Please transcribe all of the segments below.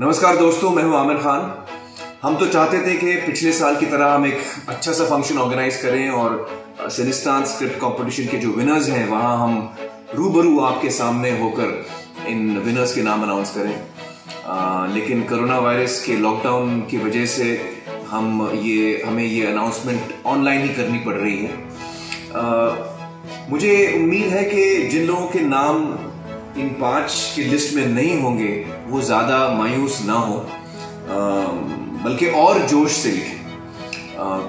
नमस्कार दोस्तों, मैं हूं आमिर खान। हम तो चाहते थे कि पिछले साल की तरह हम एक अच्छा सा फंक्शन ऑर्गेनाइज करें और सिनिस्तान स्क्रिप्ट कंपटीशन के जो विनर्स हैं वहां हम रूबरू आपके सामने होकर इन विनर्स के नाम अनाउंस करें। लेकिन कोरोना वायरस के लॉकडाउन की वजह से हमें ये अनाउंसमेंट ऑनलाइन ही करनी पड़ रही है। मुझे उम्मीद है कि जिन लोगों के नाम इन 5 की लिस्ट में नहीं होंगे वो ज्यादा मायूस ना हो, बल्कि और जोश से लिखें,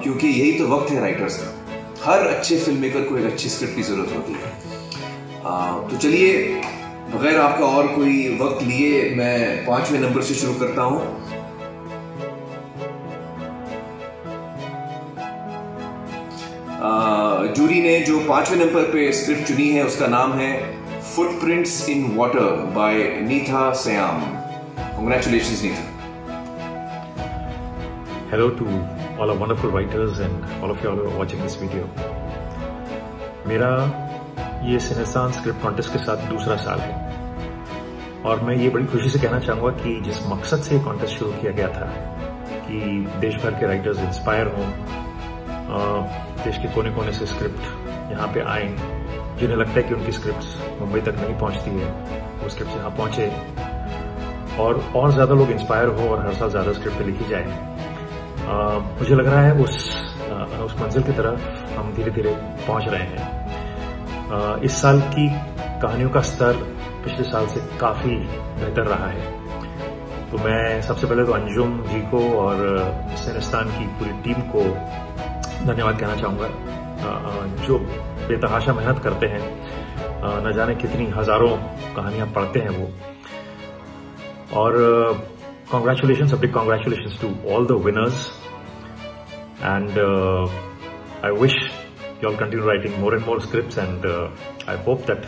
क्योंकि यही तो वक्त है राइटर्स का। हर अच्छे फिल्म मेकर को एक अच्छी स्क्रिप्ट की जरूरत होती है। तो चलिए बगैर आपका और कोई वक्त लिए मैं 5वें नंबर से शुरू करता हूं। जूरी ने जो 5वें नंबर पे स्क्रिप्ट चुनी है उसका नाम है Footprints in Water by Neetha Syam. Congratulations, Neetha. Hello to all our wonderful writers and all of you all who are watching this video. मेरा ये सिनेस्तान स्क्रिप्ट कॉन्टेस्ट के साथ दूसरा साल है और मैं ये बड़ी खुशी से कहना चाहूँगा कि जिस मकसद से ये कॉन्टेस्ट शुरू किया गया था कि देश भर के राइटर्स इंस्पायर हों, देश के कोने कोने से स्क्रिप्ट यहाँ पे आए, जिन्हें लगता है कि उनकी स्क्रिप्ट्स मुंबई तक नहीं पहुंचती है, वो स्क्रिप्ट्स यहाँ पहुंचे और ज्यादा लोग इंस्पायर हो और हर साल ज्यादा स्क्रिप्ट लिखी जाए। मुझे लग रहा है उस मंजिल की तरफ हम धीरे धीरे पहुंच रहे हैं। इस साल की कहानियों का स्तर पिछले साल से काफी बेहतर रहा है। तो मैं सबसे पहले तो अंजुम जी को और सिनेस्तान की पूरी टीम को धन्यवाद कहना चाहूंगा, जो बेतहाशा मेहनत करते हैं, न जाने कितनी हजारों कहानियां पढ़ते हैं वो। और congratulations, a big congratulations to all the winners and I wish you all continue writing more and more scripts, and I hope that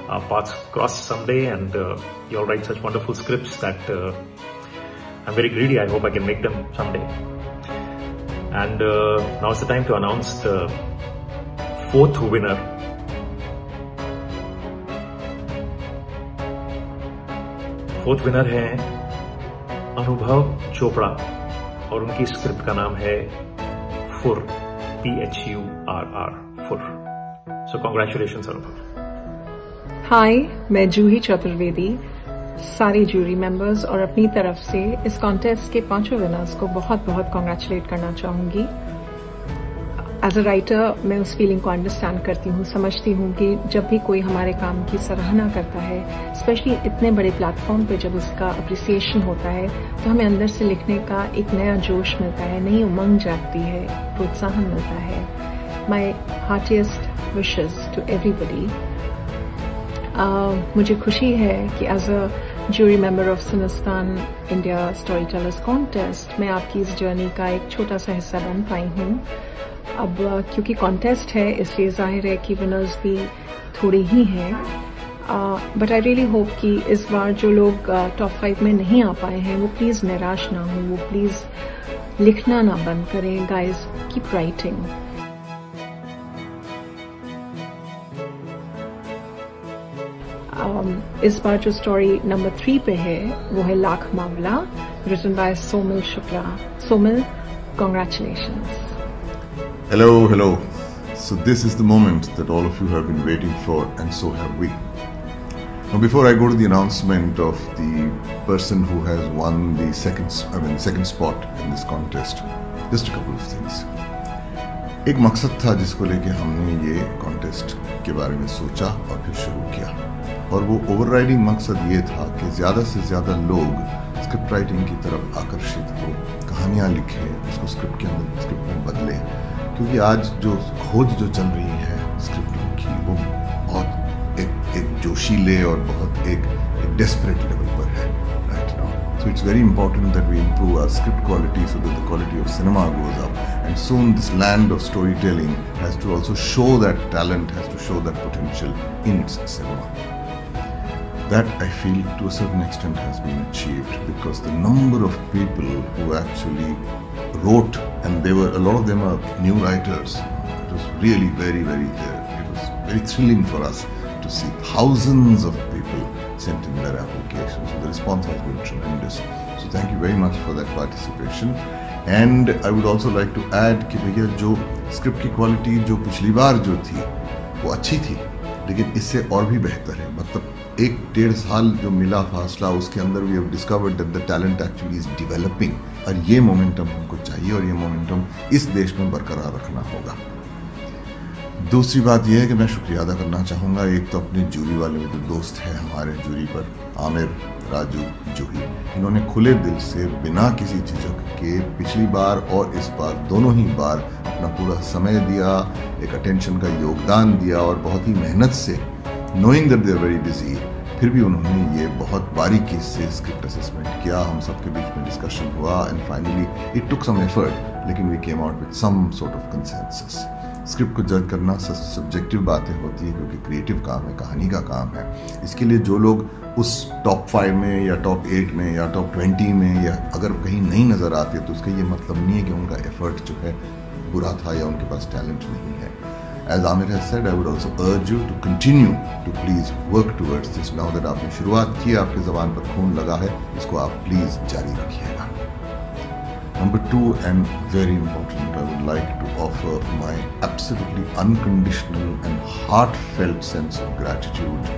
our paths cross someday and you all write such wonderful scripts that I'm very greedy. I hope I can make them someday. And now is the time to announce the 4th winner. Fourth winner है अनुभव चोपड़ा और उनकी script का नाम है फुर, PHURR, फुर। सो congratulations अनुभव। हाय, मैं जूही चतुर्वेदी सारे जूरी मेंबर्स और अपनी तरफ से इस कॉन्टेस्ट के 5 विनर्स को बहुत बहुत कॉन्ग्रेचुलेट करना चाहूंगी। एज अ राइटर मैं उस फीलिंग को अंडरस्टैंड करती हूँ, समझती हूँ कि जब भी कोई हमारे काम की सराहना करता है, स्पेशली इतने बड़े प्लेटफॉर्म पे जब उसका अप्रिसिएशन होता है, तो हमें अंदर से लिखने का एक नया जोश मिलता है, नई उमंग जागती है, प्रोत्साहन मिलता है। My heartiest wishes to everybody. मुझे खुशी है कि as a jury member of Cinestaan India storytellers contest मैं आपकी इस जर्नी का एक छोटा सा हिस्सा बन पाई हूँ। अब क्योंकि कॉन्टेस्ट है इसलिए जाहिर है कि विनर्स भी थोड़े ही हैं, बट आई रियली होप कि इस बार जो लोग टॉप 5 में नहीं आ पाए हैं वो प्लीज निराश ना हो, वो प्लीज लिखना ना बंद करें। Guys, keep writing. इस बार जो स्टोरी नंबर 3 पे है वो है Lakh Mamla, written by Somil Shukla. Somil, congratulations. Hello. So this is the moment that all of you have been waiting for, and so have we. Now, before I go to the announcement of the person who has won the second spot in this contest, just a couple of things. एक मकसद था जिसको लेके हमने ये contest के बारे में सोचा और फिर शुरू किया, और वो ओवरराइडिंग मकसद ये था कि ज्यादा से ज्यादा लोग स्क्रिप्ट राइटिंग की तरफ आकर्षित हो, कहानियां लिखें, उसको स्क्रिप्ट में बदले, क्योंकि आज जो खोज जो चल रही है स्क्रिप्टों की वो बहुत एक जोशीले और बहुत एक डेस्परेट लेवल पर है right now. So it's very important that we improve our script quality so that the quality of cinema goes up, and soon this land of storytelling has to also show that talent, has to show that potential in its cinema. That I feel to a certain extent has been achieved because the number of people who actually wrote, and a lot of them are new writers. It was really very, very, it was very thrilling for us to see thousands of people sent in their application. So the response has been tremendous. So thank you very much for that participation. And I would also like to add कि भैया जो script की quality जो पिछली बार जो थी वो अच्छी थी, लेकिन इससे और भी बेहतर है. मतलब 1-1.5 साल जो मिला फासला, उसके अंदर we have discovered that the talent actually is developing. और ये मोमेंटम हमको चाहिए और ये मोमेंटम इस देश में बरकरार रखना होगा. दूसरी बात यह है कि मैं शुक्रिया अदा करना चाहूँगा. एक तो अपने जूरी वाले मेरे दोस्त हैं हमारे जूरी पर, आमिर, राजू, जूही. इन्होंने खुले दिल से बिना किसी झिझक के पिछली बार और इस बार दोनों ही बार अपना पूरा समय दिया, एक अटेंशन का योगदान दिया और बहुत ही मेहनत से, knowing that they are very busy, फिर भी उन्होंने ये बहुत बारीकी से स्क्रिप्ट असेसमेंट किया. हम सबके बीच में डिस्कशन हुआ and finally it took some effort, लेकिन we came out with some sort of consensus. Script को जज करना सब्जेक्टिव बातें होती है क्योंकि क्रिएटिव काम है, कहानी का काम है. इसके लिए जो लोग उस टॉप 5 में या टॉप 8 में या टॉप 20 में या अगर कहीं नहीं नज़र आते तो उसका ये मतलब नहीं है कि उनका एफर्ट जो है बुरा था या उनके पास टैलेंट नहीं है. As Amir has said, I would also urge you to continue to please work towards this. Now that आपने शुरुआत की, आपके ज़बान पर खून लगा है, इसको आप प्लीज़ जारी रखिएगा. Number 2 and very important, I would like to offer my absolutely unconditional and heartfelt sense of gratitude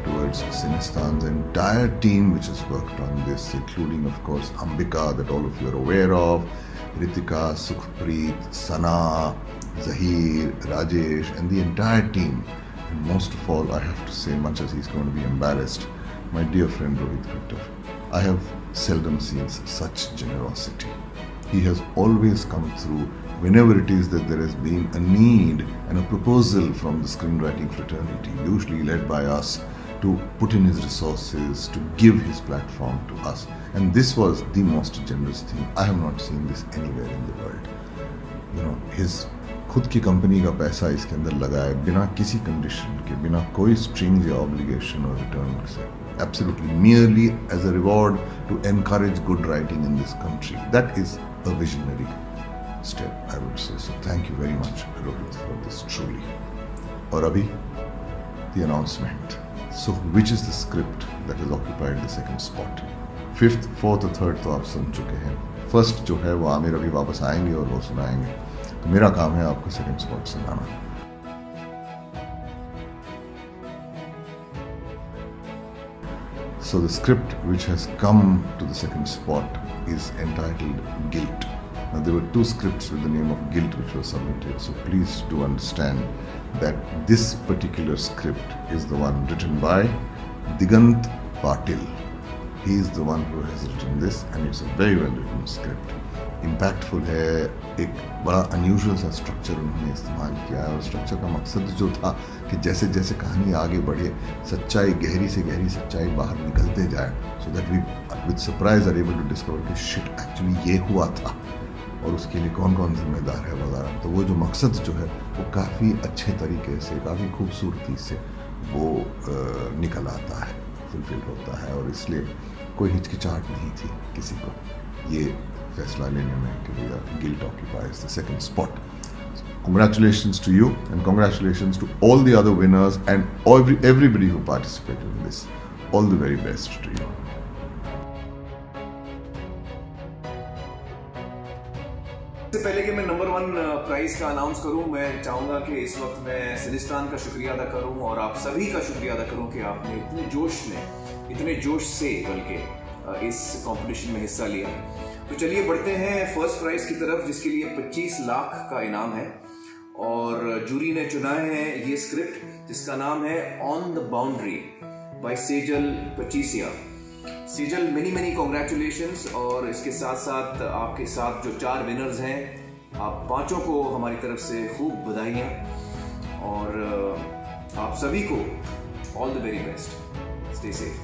towards Cinestan's entire team which has worked on this, including of course Ambika that all of you are aware of, Ritika, Sukhpreet, Sana, Zahir, Rajesh and the entire team. And most of all, I have to say, much as he's going to be embarrassed, my dear friend Rohit Khattar. I have seldom seen such generosity. He has always come through whenever it is that there has been a need and a proposal from the screenwriting fraternity, usually led by us, to put in his resources, to give his platform to us. And this was the most generous thing. I have not seen this anywhere in the world. You know, his खुद की company का पैसा इसके अंदर लगाए बिना किसी condition के, बिना कोई स्ट्रिंग्स या ऑब्लिगेशन और रिटर्न से, absolutely merely as a reward to encourage good writing in this country. That is a visionary step, I would say. So thank you very much, Rohit, for this truly. और अभी the announcement. So which is the script that has occupied the second spot? 5th, 4th और 3rd तो आप सुन चुके हैं. First जो है वो आमिर अभी वापस आएंगे और वो सुनाएंगे. तो मेरा काम है आपको सेकंड स्पॉट सुनाना. So the script which has come to the second spot is entitled Guilt. Now there were 2 scripts with the name of Guilt which were submitted. So please do understand that this particular script is the one written by Digant Patil. He is the one who has written this and it's a very well written script. Impactful है. एक बड़ा unusual सा structure उन्होंने इस्तेमाल किया है और structure का मकसद जो था कि जैसे जैसे कहानी आगे बढ़े, सच्चाई, गहरी से गहरी सच्चाई बाहर निकलते जाए, so that we with surprise are able to discover कि शिट एक्चुअली ये हुआ था और उसके लिए कौन कौन जिम्मेदार है वगैरह. तो वो जो मकसद जो है वो काफ़ी अच्छे तरीके से, काफ़ी खूबसूरती से वो निकल आता है, फुलफिल होता है. और इसलिए कोई हिचकिचाहट नहीं थी किसी को ये फैसला लेने में कि भैया guilt occupies the second spot. Congratulations to you and congratulations to all the other winners and everybody who participated in this. All the very best to you. इससे पहले कि मैं नंबर 1 प्राइज का अनाउंस करूं, मैं चाहूंगा कि इस वक्त मैं सिनेस्तान का शुक्रिया अदा करूं और आप सभी का शुक्रिया अदा करूं कि आपने इतने जोश से बल्कि इस कंपटीशन में हिस्सा लिया. तो चलिए बढ़ते हैं फर्स्ट प्राइज की तरफ, जिसके लिए 25 लाख का इनाम है. और जूरी ने चुना है ये स्क्रिप्ट जिसका नाम है on the boundary by Sejal Pachisia. Sejal, many congratulations. और इसके साथ साथ आपके साथ जो 4 विनर्स हैं, आप 5 को हमारी तरफ से खूब बधाइयाँ और आप सभी को all the very best. Stay safe.